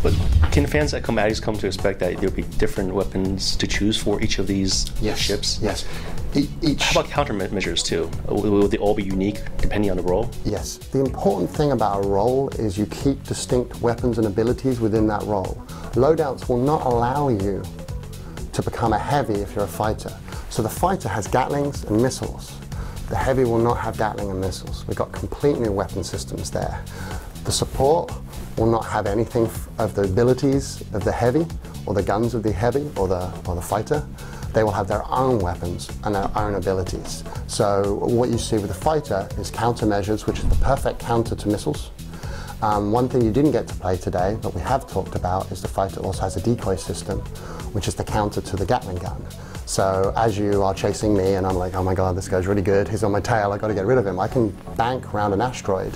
But can fans at Combatants come to expect that there'll be different weapons to choose for each of these ships? Yes. How about countermeasures too? Will they all be unique depending on the role? Yes. The important thing about a role is you keep distinct weapons and abilities within that role. Loadouts will not allow you to become a heavy if you're a fighter. So the fighter has Gatlings and missiles. The heavy will not have Gatling and missiles. We've got complete new weapon systems there. The support will not have anything of the abilities of the heavy or the guns of the heavy or the fighter. They will have their own weapons and their own abilities. So what you see with the fighter is countermeasures, which is the perfect counter to missiles. One thing you didn't get to play today, but we have talked about, is the fighter also has a decoy system, which is the counter to the Gatling gun. So as you are chasing me and I'm like, oh my god, this guy's really good, he's on my tail, I've got to get rid of him, I can bank around an asteroid,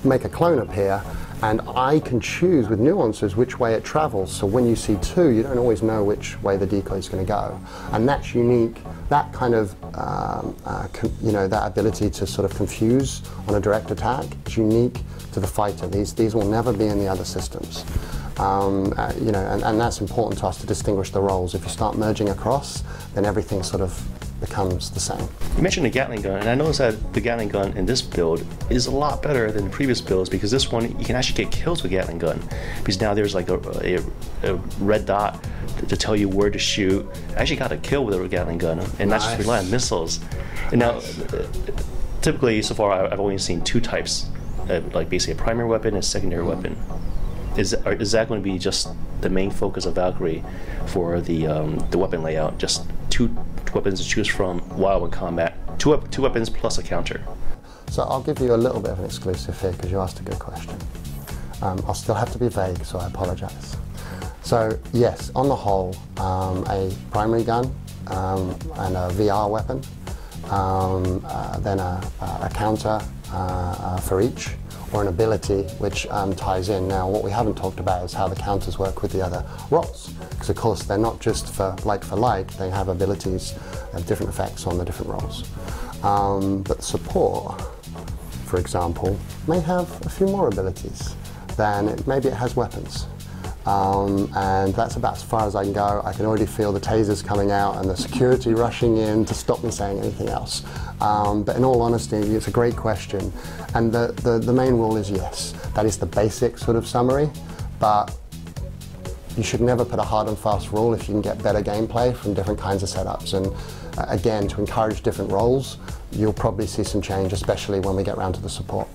make a clone appear, and I can choose with nuances which way it travels. So when you see two, you don't always know which way the decoy is going to go. And that's unique. That kind of, that ability to sort of confuse on a direct attack is unique to the fighter. These will never be in the other systems. And that's important to us to distinguish the roles. If you start merging across, then everything sort of becomes the same. You mentioned the Gatling gun, and I noticed that the Gatling gun in this build is a lot better than the previous builds, because this one you can actually get kills with Gatling gun, because now there's like a red dot to tell you where to shoot. I actually got a kill with a Gatling gun, and not just rely on missiles. And now, typically so far I've only seen two types, like basically a primary weapon and a secondary weapon. Is that going to be just the main focus of Valkyrie for the weapon layout? Just two weapons to choose from while in combat. Two weapons plus a counter. So I'll give you a little bit of an exclusive here because you asked a good question. I'll still have to be vague, so I apologize. So yes, on the whole, a primary gun and a VR weapon, then a counter for each, or an ability which ties in. Now, what we haven't talked about is how the counters work with the other roles, because of course they're not just for like, they have abilities and different effects on the different roles. But support, for example, may have a few more abilities than maybe it has weapons. And that's about as far as I can go. I can already feel the tasers coming out and the security rushing in to stop me saying anything else. But in all honesty, it's a great question. And the main rule is yes. That is the basic sort of summary, but you should never put a hard and fast rule if you can get better gameplay from different kinds of setups. And again, to encourage different roles, you'll probably see some change, especially when we get around to the support.